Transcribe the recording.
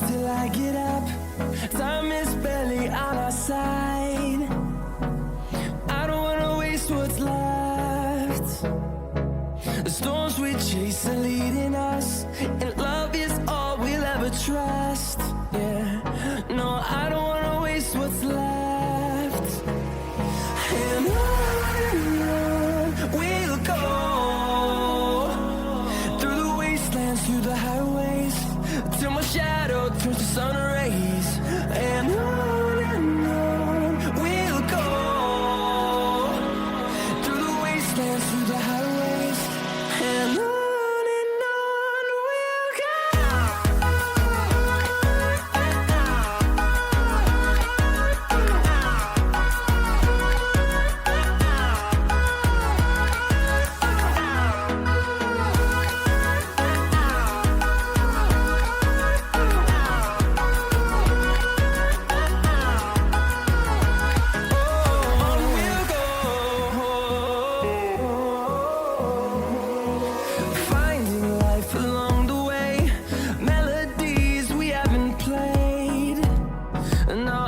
till I get up. Time is barely on our side. I don't wanna waste what's left. The storms we chase are leading us, and love is all we'll ever trust. Yeah, no, I don't wanna waste what's left. And on we'll go, through the wastelands, through the highways, till my shadow turns to sun rays. And on we'll go, through the wastelands, through the highways, and on we'll go. Finding life along the way, melodies we haven't played. No,